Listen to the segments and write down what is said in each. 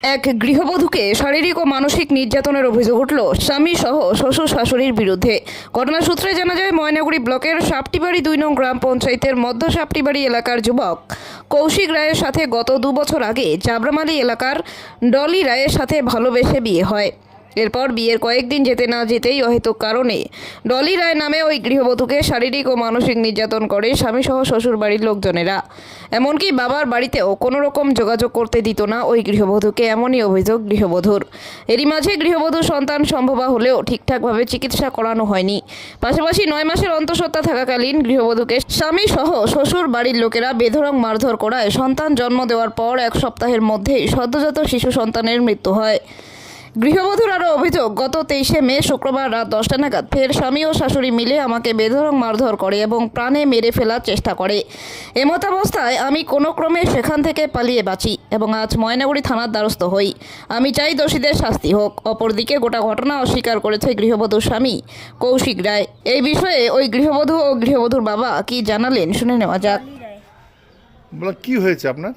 এক গৃহবধূকে শারীরিক ও মানসিক নির্যাতনের অভিযোগ উঠল স্বামী সহ শ্বশুর শাশুড়ির বিরুদ্ধে। ঘটনা সূত্রে জানা যায়, ময়নাগুড়ি ব্লকের সাপটিবাড়ি 2 নং গ্রাম পঞ্চায়েতের মধ্য সাপটিবাড়ি এলাকার যুবক কৌশিক রায়ের সাথে গত 2 বছর আগে চাবরামালি এলাকার ডলি রায়ের সাথে ভালোবেসে বিয়ে হয়। এরপর বিয়ের কয়েকদিন যেতে না যেতেই অহেতুক কারণে ডলি রায় নামে ওই গৃহবধূকে শারীরিক ও মানসিক নির্যাতন করে স্বামী সহ শ্বশুর বাড়ির লোকজনেরা। এমনকি বাবার বাড়িতেও কোনো রকম যোগাযোগ করতে দিত না ওই গৃহবধূকে, এমনই অভিযোগ গৃহবধূর। এরই মাঝে গৃহবধূর সন্তান সম্ভবা হলেও ঠিকঠাকভাবে চিকিৎসা করানো হয়নি। পাশাপাশি 9 মাসের অন্তঃসত্ত্বা থাকাকালীন গৃহবধূকে স্বামী সহ শ্বশুর বাড়ির লোকেরা বেধড়ক মারধর করায় সন্তান জন্ম দেওয়ার পর 1 সপ্তাহের মধ্যেই সদ্যজাত শিশু সন্তানের মৃত্যু হয়। গৃহবধূর আরও অভিযোগ, গত 23শে মে শুক্রবার রাত 10টা নাগাদ ফের স্বামী ও শাশুড়ি মিলে আমাকে বেধড়ক মারধর করে এবং প্রাণে মেরে ফেলার চেষ্টা করে। এমতাবস্থায় আমি কোনো ক্রমে সেখান থেকে পালিয়ে বাঁচি এবং আজ ময়নাগুড়ি থানার দ্বারস্থ হই। আমি চাই দোষীদের শাস্তি হোক। অপরদিকে গোটা ঘটনা অস্বীকার করেছে গৃহবধূর স্বামী কৌশিক রায়। এই বিষয়ে ওই গৃহবধূ ও গৃহবধূর বাবা কি জানালেন শুনে নেওয়া যাক। বলা কি হয়েছে আপনার?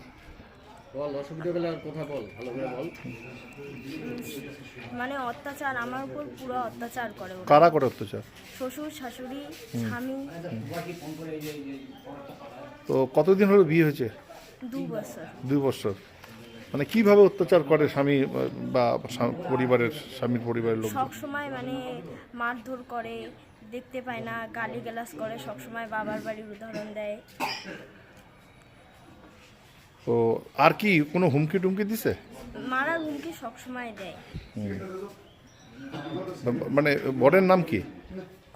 বল, অসুবিধা হলে আর কথা বল, ভালো করে বল। মানে অত্যাচার আমার উপর পুরো অত্যাচার করে ওরা। কারা করে অত্যাচার? শ্বশুর শাশুড়ি স্বামী। তো কতদিন হলো বিয়ে হয়েছে? 2 বছর। 2 বছর। মানে কিভাবে অত্যাচার করে স্বামী বা পরিবারের স্বামীর পরিবারের লোক? সব সময় মানে মারধর করে, দেখতে পায় না, গালিগালাজ করে, সব সময় বাবার বাড়ির উদাহরণ দেয়। তো আর কি কোনো হুমকি টুমকি দিছে? মারার হুমকি সব সময় দেয়। মানে বরের নাম কি?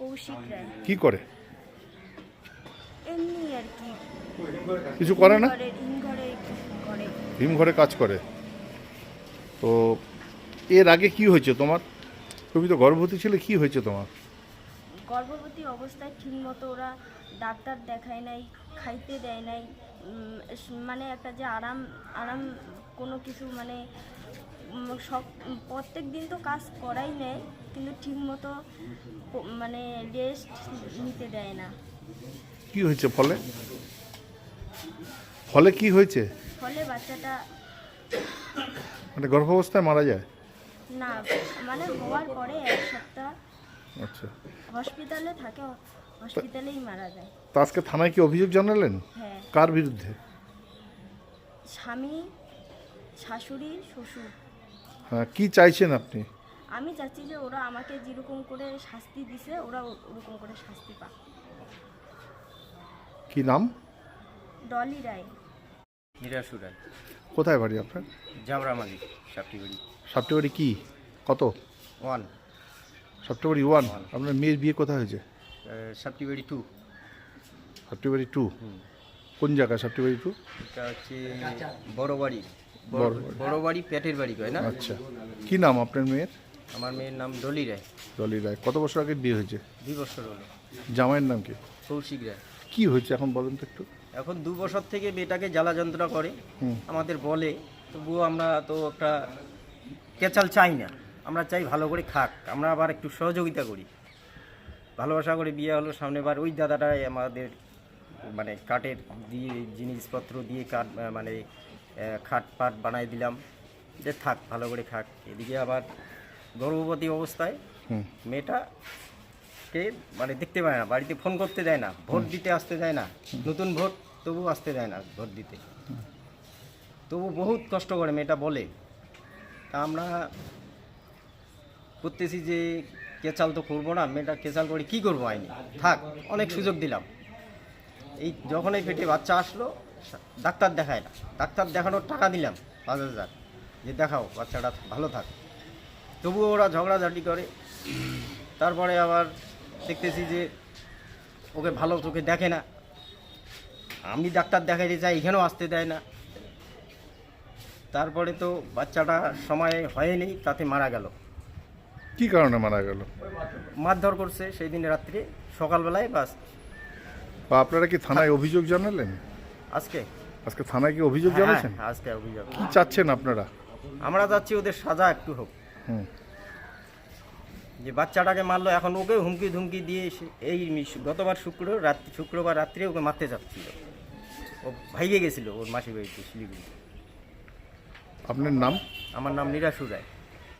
কৌশিক রায়। কি করে? এমনি আর কি, কিছু করে না? হিমঘরে করে। হিমঘরে কাজ করে। তো এর আগে কি হয়েছে তোমার? তুমি তো গর্ভবতী ছিলে, কি হয়েছে তোমার? গর্ভবতী অবস্থায় ঠিকমতো ওরা ডাক্তার দেখায় নাই, খাইতে দেয় নাই। মানে একটা যে আরাম আরাম কোনো কিছু মানে সব প্রত্যেক দিন তো কাজ করাই নেয়, কিন্তু ঠিকমতো মানে রেস্ট নিতে দেয় না। কি হয়েছে ফলে? ফলে কি হয়েছে? ফলে বাচ্চাটা মানে গর্ভাবস্থায় মারা যায়? না, মানে হওয়ার পরে 1 সপ্তাহ আচ্ছা। হসপিটালে থাকে, হসপিটালেই মারা যায়। তো আজকে থানায় কি অভিযোগ জানালেন? হ্যাঁ, কার বিরুদ্ধে? স্বামী, শাশুড়ি, শ্বশুর। হ্যাঁ, কি চাইছেন আপনি? আমি চাচ্ছি যে ওরা আমাকে যেরকম করে শাস্তি দিছে ওরা ওরকম করে শাস্তি পাক। কি নাম? ডলি রায়। নিরাশু রায়, কোথায় বাড়ি আপনার? জাবরামালি, সাপটিবাড়ি সাপ্টেবাড়ি কি কত? 1, সাপ্টেবাড়ি 1। আপনার মেয়ের বিয়ে কোথায় হয়েছে? সাপটিবাড়ি 2। সাপ্টেবাড়ি 2 কোন জায়গায়? সাপ্টেবাড়ি 2 এটা হচ্ছে বড় বাড়ি, বড়বাড়ি। বড় বাড়ি পেটের বাড়ি কয় না? আচ্ছা। কি নাম আপনার মেয়ের? আমার মেয়ের নাম ডলি রায়। ডলি রায়। কত বছর আগে বিয়ে হয়েছে? 2 বছর হলো। জামাইয়ের নাম কি? কৌশিক রায়। কি হয়েছে এখন বলেন তো একটু। এখন 2 বছর থেকে মেয়েটাকে জ্বালা যন্ত্রণা করে, আমাদের বলে, তবুও আমরা তো একটা কেচাল চাই না, আমরা চাই ভালো করে খাক, আমরা আবার একটু সহযোগিতা করি, ভালোবাসা করে বিয়ে হলো। সামনেবার ওই দাদাটাই আমাদের মানে কাঠের দিয়ে জিনিসপত্র দিয়ে কাঠ মানে খাট পাট বানাই দিলাম যে থাক ভালো করে খাক। এদিকে আবার গর্ভবতী অবস্থায় মেয়েটাকে মানে দেখতে পায় না, বাড়িতে ফোন করতে দেয় না, ভোট দিতে আসতে দেয় না, নতুন ভোট তবু আসতে দেয় না ভোট দিতে, তবু বহুত কষ্ট করে মেয়েটা বলে। তা আমরা করতেছি যে কেচাল তো করবো না, মেয়েটা কেচাল করে কী করবো, আইনি থাক, অনেক সুযোগ দিলাম। এই যখনই পেটে বাচ্চা আসলো, ডাক্তার দেখায় না, ডাক্তার দেখানোর টাকা দিলাম 5,000 যে দেখাও বাচ্চাটা ভালো থাক, তবুও ওরা ঝগড়াঝাটি করে। তারপরে আবার দেখতেছি যে ওকে ভালো চোখে দেখে না, আমি ডাক্তার দেখাইতে চাই, এখানেও আসতে দেয় না। তারপরে তো বাচ্চাটা সময় হয়নি, তাতে মারা গেল। কি কারণে মারা গেল? মারধর করছে সেই দিন রাত্রে, সকালবেলায় বাস। বা আপনারা কি থানায় অভিযোগ জানালেন? আজকে আজকে থানায় কি অভিযোগ জানাচ্ছেন? হ্যাঁ, আজকে অভিযোগ। কি চাচ্ছেন আপনারা? আমরা চাচ্ছি ওদের সাজা একটু হোক। যে বাচ্চাটাকে মারলো, এখন ওকে হুমকি ধুমকি দিয়ে এই গতবার শুক্রবার রাত্রে ওকে মারতে চাচ্ছিল। ও ভাইগে গেছিল ওর মাসির বাড়িতে শিলিগুড়ি। আপনার নাম? আমার নাম নিরাশু রায়।